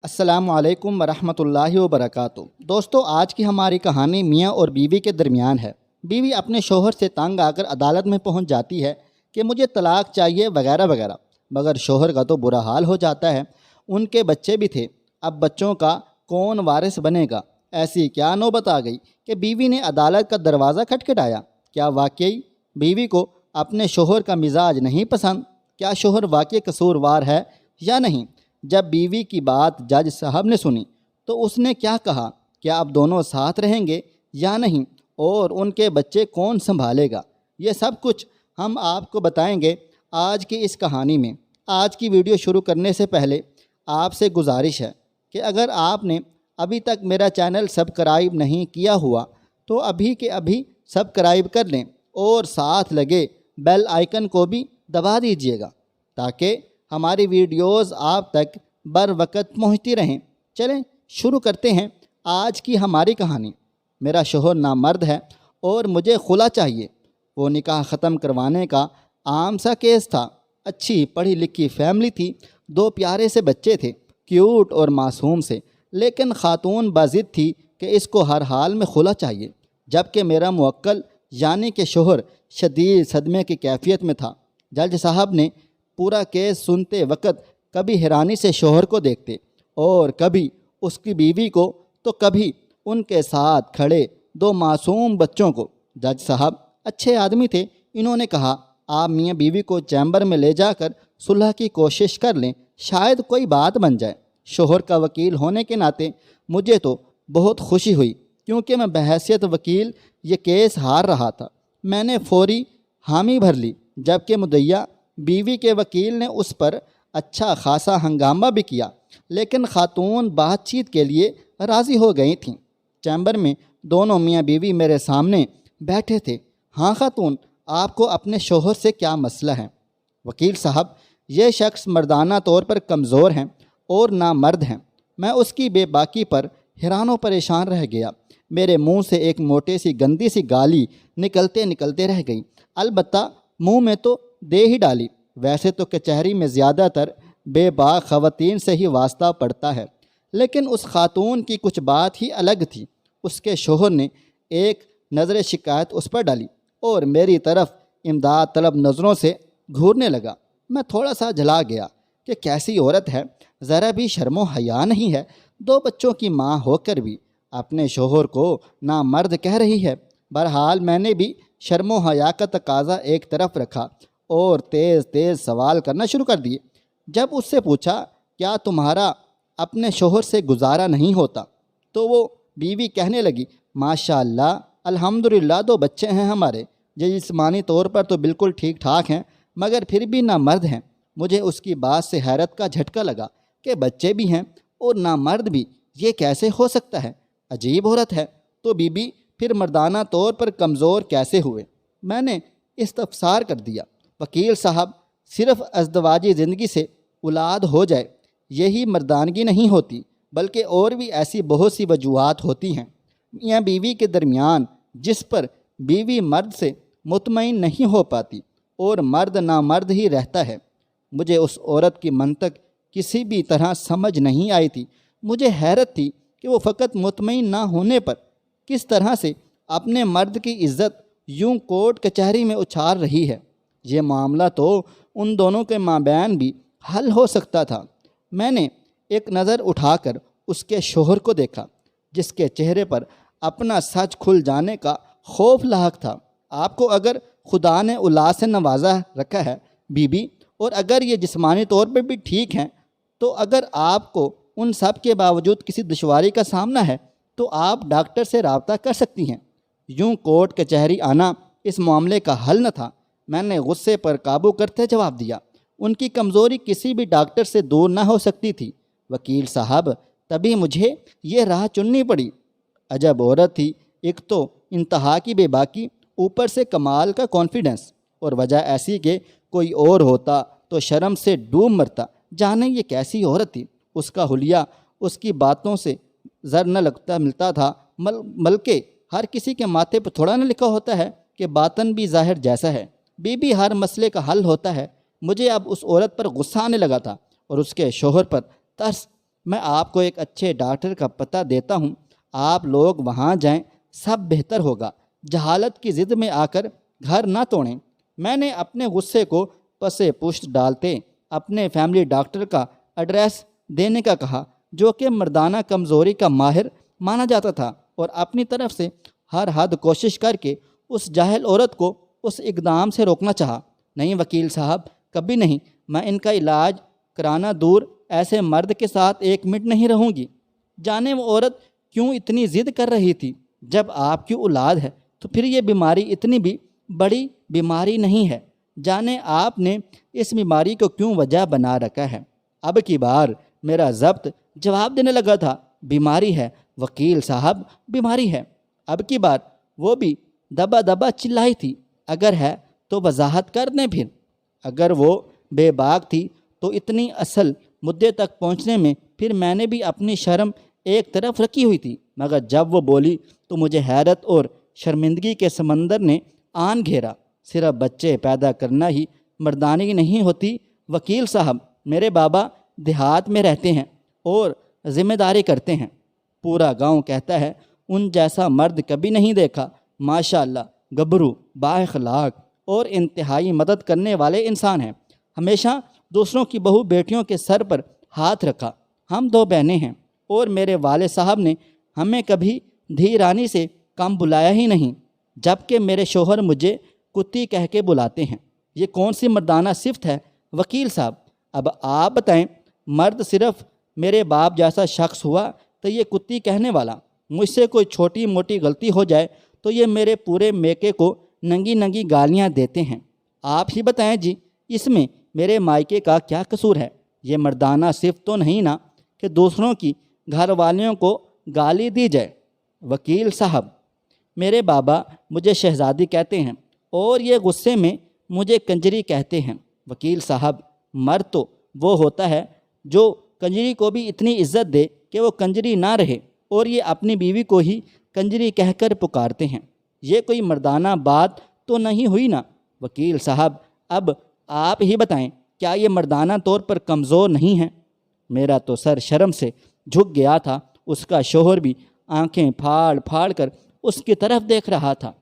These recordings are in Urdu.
السلام علیکم ورحمۃ اللہ وبرکاتہ۔ دوستو، آج کی ہماری کہانی میاں اور بیوی کے درمیان ہے۔ بیوی اپنے شوہر سے تنگ آ کر عدالت میں پہنچ جاتی ہے کہ مجھے طلاق چاہیے وغیرہ وغیرہ، مگر شوہر کا تو برا حال ہو جاتا ہے۔ ان کے بچے بھی تھے، اب بچوں کا کون وارث بنے گا؟ ایسی کیا نوبت آ گئی کہ بیوی نے عدالت کا دروازہ کھٹکھٹایا۔ کیا واقعی بیوی کو اپنے شوہر کا مزاج نہیں پسند؟ کیا شوہر واقعی قصوروار ہے یا نہیں؟ جب بیوی کی بات جج صاحب نے سنی تو اس نے کیا کہا؟ کیا اب دونوں ساتھ رہیں گے یا نہیں؟ اور ان کے بچے کون سنبھالے گا؟ یہ سب کچھ ہم آپ کو بتائیں گے آج کی اس کہانی میں۔ آج کی ویڈیو شروع کرنے سے پہلے آپ سے گزارش ہے کہ اگر آپ نے ابھی تک میرا چینل سبسکرائب نہیں کیا ہوا تو ابھی کے ابھی سبسکرائب کر لیں اور ساتھ لگے بیل آئیکن کو بھی دبا دیجیے گا تاکہ ہماری ویڈیوز آپ تک بر وقت پہنچتی رہیں۔ چلیں شروع کرتے ہیں آج کی ہماری کہانی۔ میرا شوہر نامرد ہے اور مجھے خلا چاہیے۔ وہ نکاح ختم کروانے کا عام سا کیس تھا۔ اچھی پڑھی لکھی فیملی تھی، 2 پیارے سے بچے تھے، کیوٹ اور معصوم سے، لیکن خاتون باضد تھی کہ اس کو ہر حال میں خلا چاہیے، جبکہ میرا موکل یعنی کہ شوہر شدید صدمے کی کیفیت میں تھا۔ جج صاحب نے پورا کیس سنتے وقت کبھی حیرانی سے شوہر کو دیکھتے اور کبھی اس کی بیوی کو تو کبھی ان کے ساتھ کھڑے 2 معصوم بچوں کو۔ جج صاحب اچھے آدمی تھے، انہوں نے کہا آپ میاں بیوی کو چیمبر میں لے جا کر صلح کی کوشش کر لیں، شاید کوئی بات بن جائے۔ شوہر کا وکیل ہونے کے ناطے مجھے تو بہت خوشی ہوئی کیونکہ میں بحیثیت وکیل یہ کیس ہار رہا تھا۔ میں نے فوری حامی بھر لی، جبکہ مدعیہ بیوی کے وکیل نے اس پر اچھا خاصا ہنگامہ بھی کیا، لیکن خاتون بات چیت کے لیے راضی ہو گئی تھیں۔ چیمبر میں دونوں میاں بیوی میرے سامنے بیٹھے تھے۔ ہاں خاتون، آپ کو اپنے شوہر سے کیا مسئلہ ہے؟ وکیل صاحب، یہ شخص مردانہ طور پر کمزور ہیں اور نامرد ہیں۔ میں اس کی بے باکی پر حیران و پریشان رہ گیا۔ میرے منہ سے ایک موٹی سی گندی سی گالی نکلتے رہ گئی، البتہ منہ میں تو دے ہی ڈالی۔ ویسے تو کچہری میں زیادہ تر بے باک خواتین سے ہی واسطہ پڑتا ہے، لیکن اس خاتون کی کچھ بات ہی الگ تھی۔ اس کے شوہر نے ایک نظر شکایت اس پر ڈالی اور میری طرف امداد طلب نظروں سے گھورنے لگا۔ میں تھوڑا سا جھلا گیا کہ کیسی عورت ہے، ذرا بھی شرم و حیا نہیں ہے، 2 بچوں کی ماں ہو کر بھی اپنے شوہر کو نامرد کہہ رہی ہے۔ بہرحال میں نے بھی شرم و حیا کا تقاضا ایک طرف رکھا اور تیز سوال کرنا شروع کر دیے۔ جب اس سے پوچھا کیا تمہارا اپنے شوہر سے گزارا نہیں ہوتا، تو وہ بیوی کہنے لگی ماشاء اللہ الحمدللہ 2 بچے ہیں ہمارے، یہ جسمانی طور پر تو بالکل ٹھیک ٹھاک ہیں مگر پھر بھی نامرد ہیں۔ مجھے اس کی بات سے حیرت کا جھٹکا لگا کہ بچے بھی ہیں اور نامرد بھی، یہ کیسے ہو سکتا ہے؟ عجیب عورت ہے۔ تو بیوی پھر مردانہ طور پر کمزور کیسے ہوئے؟ میں نے استفسار کر دیا۔ وکیل صاحب، صرف ازدواجی زندگی سے اولاد ہو جائے یہی مردانگی نہیں ہوتی، بلکہ اور بھی ایسی بہت سی وجوہات ہوتی ہیں میاں بیوی کے درمیان جس پر بیوی مرد سے مطمئن نہیں ہو پاتی اور مرد نامرد ہی رہتا ہے۔ مجھے اس عورت کی منطق کسی بھی طرح سمجھ نہیں آئی تھی۔ مجھے حیرت تھی کہ وہ فقط مطمئن نہ ہونے پر کس طرح سے اپنے مرد کی عزت یوں کورٹ کچہری میں اچھال رہی ہے۔ یہ معاملہ تو ان دونوں کے مابین بھی حل ہو سکتا تھا۔ میں نے ایک نظر اٹھا کر اس کے شوہر کو دیکھا جس کے چہرے پر اپنا سچ کھل جانے کا خوف لاحق تھا۔ آپ کو اگر خدا نے اولاد سے نوازا رکھا ہے بیوی، اور اگر یہ جسمانی طور پر بھی ٹھیک ہیں، تو اگر آپ کو ان سب کے باوجود کسی دشواری کا سامنا ہے تو آپ ڈاکٹر سے رابطہ کر سکتی ہیں۔ یوں کورٹ کچہری آنا اس معاملے کا حل نہ تھا۔ میں نے غصے پر قابو کرتے جواب دیا، ان کی کمزوری کسی بھی ڈاکٹر سے دور نہ ہو سکتی تھی وکیل صاحب، تبھی مجھے یہ راہ چننی پڑی۔ عجب عورت تھی، ایک تو انتہا کی بے باکی، اوپر سے کمال کا کانفیڈنس، اور وجہ ایسی کہ کوئی اور ہوتا تو شرم سے ڈوب مرتا۔ جانے یہ کیسی عورت تھی؟ اس کا حلیہ اس کی باتوں سے زر نہ ملتا تھا، بلکہ ہر کسی کے ماتھے پہ تھوڑا نہ لکھا ہوتا ہے کہ باطن بھی ظاہر جیسا ہے۔ بیوی ہر مسئلے کا حل ہوتا ہے۔ مجھے اب اس عورت پر غصہ آنے لگا تھا اور اس کے شوہر پر ترس۔ میں آپ کو ایک اچھے ڈاکٹر کا پتہ دیتا ہوں، آپ لوگ وہاں جائیں، سب بہتر ہوگا۔ جہالت کی ضد میں آ کر گھر نہ توڑیں۔ میں نے اپنے غصے کو پس پشت ڈالتے اپنے فیملی ڈاکٹر کا ایڈریس دینے کا کہا، جو کہ مردانہ کمزوری کا ماہر مانا جاتا تھا، اور اپنی طرف سے ہر حد کوشش کر کے اس جاہل عورت کو اس اقدام سے روکنا چاہا۔ نہیں وکیل صاحب، کبھی نہیں، میں ان کا علاج کرانا دور ایسے مرد کے ساتھ 1 منٹ نہیں رہوں گی۔ جانے وہ عورت کیوں اتنی ضد کر رہی تھی؟ جب آپ کی اولاد ہے تو پھر یہ بیماری اتنی بھی بڑی بیماری نہیں ہے۔ جانے آپ نے اس بیماری کو کیوں وجہ بنا رکھا ہے؟ اب کی بار میرا ضبط جواب دینے لگا تھا، بیماری ہے وکیل صاحب، بیماری ہے۔ اب کی بار وہ بھی دبا دبا چلائی تھی، اگر ہے تو وضاحت کر دیں پھر۔ اگر وہ بے باک تھی تو اتنی اصل مدعے تک پہنچنے میں پھر میں نے بھی اپنی شرم ایک طرف رکھی ہوئی تھی، مگر جب وہ بولی تو مجھے حیرت اور شرمندگی کے سمندر نے آن گھیرا۔ صرف بچے پیدا کرنا ہی مردانگی نہیں ہوتی وکیل صاحب، میرے بابا دیہات میں رہتے ہیں اور ذمہ داری کرتے ہیں، پورا گاؤں کہتا ہے ان جیسا مرد کبھی نہیں دیکھا، ماشاءاللہ، گبرو، با اخلاق اور انتہائی مدد کرنے والے انسان ہیں، ہمیشہ دوسروں کی بہو بیٹیوں کے سر پر ہاتھ رکھا۔ ہم 2 بہنیں ہیں اور میرے والد صاحب نے ہمیں کبھی دھی رانی سے کم بلایا ہی نہیں، جبکہ میرے شوہر مجھے کتی کہہ کے بلاتے ہیں۔ یہ کون سی مردانہ صفت ہے وکیل صاحب؟ اب آپ بتائیں، مرد صرف میرے باپ جیسا شخص ہوا تو یہ کتی کہنے والا؟ مجھ سے کوئی چھوٹی موٹی غلطی ہو جائے تو یہ میرے پورے میکے کو ننگی ننگی گالیاں دیتے ہیں۔ آپ ہی بتائیں جی، اس میں میرے مائکے کا کیا قصور ہے؟ یہ مردانہ صفت تو نہیں نا کہ دوسروں کی گھر والیوں کو گالی دی جائے؟ وکیل صاحب، میرے بابا مجھے شہزادی کہتے ہیں اور یہ غصے میں مجھے کنجری کہتے ہیں۔ وکیل صاحب، مرد تو وہ ہوتا ہے جو کنجری کو بھی اتنی عزت دے کہ وہ کنجری نہ رہے، اور یہ اپنی بیوی کو ہی کنجری کہہ کر پکارتے ہیں۔ یہ کوئی مردانہ بات تو نہیں ہوئی نا؟ وکیل صاحب، اب آپ ہی بتائیں، کیا یہ مردانہ طور پر کمزور نہیں ہیں؟ میرا تو سر شرم سے جھک گیا تھا، اس کا شوہر بھی آنکھیں پھاڑ پھاڑ کر اس کی طرف دیکھ رہا تھا۔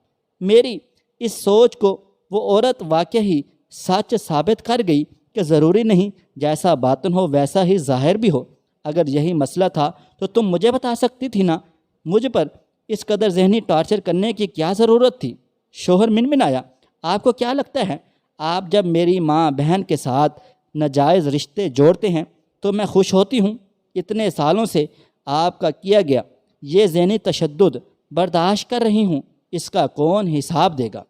میری اس سوچ کو وہ عورت واقعی سچ ثابت کر گئی کہ ضروری نہیں جیسا باطن ہو ویسا ہی ظاہر بھی ہو۔ اگر یہی مسئلہ تھا تو تم مجھے بتا سکتی تھی نا، مجھ پر اس قدر ذہنی ٹارچر کرنے کی کیا ضرورت تھی؟ شوہر منمنایا، آپ کو کیا لگتا ہے آپ جب میری ماں بہن کے ساتھ ناجائز رشتے جوڑتے ہیں تو میں خوش ہوتی ہوں؟ اتنے سالوں سے آپ کا کیا گیا یہ ذہنی تشدد برداشت کر رہی ہوں، اس کا کون حساب دے گا؟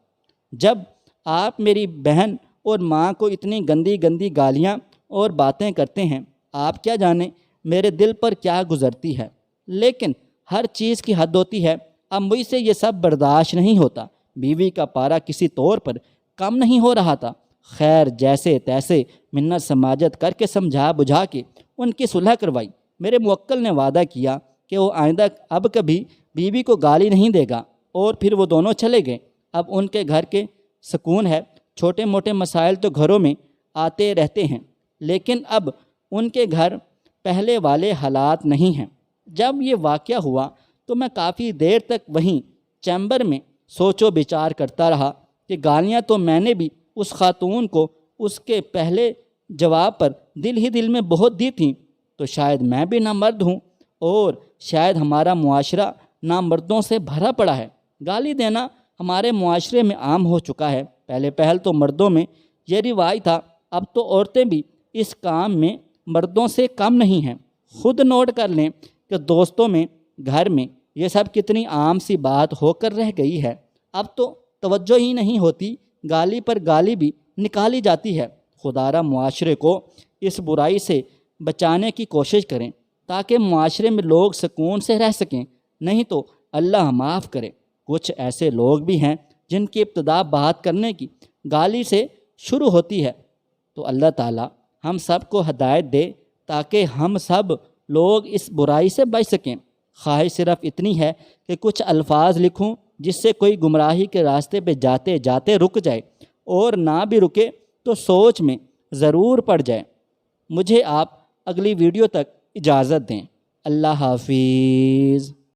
جب آپ میری بہن اور ماں کو اتنی گندی گندی گالیاں اور باتیں کرتے ہیں، آپ کیا جانیں میرے دل پر کیا گزرتی ہے۔ لیکن ہر چیز کی حد ہوتی ہے، اب مجھ سے یہ سب برداشت نہیں ہوتا۔ بیوی کا پارا کسی طور پر کم نہیں ہو رہا تھا۔ خیر، جیسے تیسے منت سماجت کر کے سمجھا بجھا کے ان کی صلح کروائی۔ میرے موکل نے وعدہ کیا کہ وہ آئندہ اب کبھی بیوی کو گالی نہیں دے گا، اور پھر وہ دونوں چلے گئے۔ اب ان کے گھر کے سکون ہے، چھوٹے موٹے مسائل تو گھروں میں آتے رہتے ہیں، لیکن اب ان کے گھر پہلے والے حالات نہیں ہیں۔ جب یہ واقعہ ہوا تو میں کافی دیر تک وہیں چیمبر میں سوچ و بچار کرتا رہا کہ گالیاں تو میں نے بھی اس خاتون کو اس کے پہلے جواب پر دل ہی دل میں بہت دی تھیں، تو شاید میں بھی نامرد ہوں، اور شاید ہمارا معاشرہ نامردوں سے بھرا پڑا ہے۔ گالی دینا ہمارے معاشرے میں عام ہو چکا ہے۔ پہل تو مردوں میں یہ رواج تھا، اب تو عورتیں بھی اس کام میں مردوں سے کم نہیں ہیں۔ خود نوٹ کر لیں کہ دوستوں میں، گھر میں یہ سب کتنی عام سی بات ہو کر رہ گئی ہے۔ اب تو توجہ ہی نہیں ہوتی، گالی پر گالی بھی نکالی جاتی ہے۔ خدارا معاشرے کو اس برائی سے بچانے کی کوشش کریں تاکہ معاشرے میں لوگ سکون سے رہ سکیں، نہیں تو اللہ معاف کرے، کچھ ایسے لوگ بھی ہیں جن کی ابتدا بات کرنے کی گالی سے شروع ہوتی ہے۔ تو اللہ تعالیٰ ہم سب کو ہدایت دے تاکہ ہم سب لوگ اس برائی سے بچ سکیں۔ خواہش صرف اتنی ہے کہ کچھ الفاظ لکھوں جس سے کوئی گمراہی کے راستے پہ جاتے جاتے رک جائے، اور نہ بھی رکے تو سوچ میں ضرور پڑ جائے۔ مجھے آپ اگلی ویڈیو تک اجازت دیں۔ اللہ حافظ۔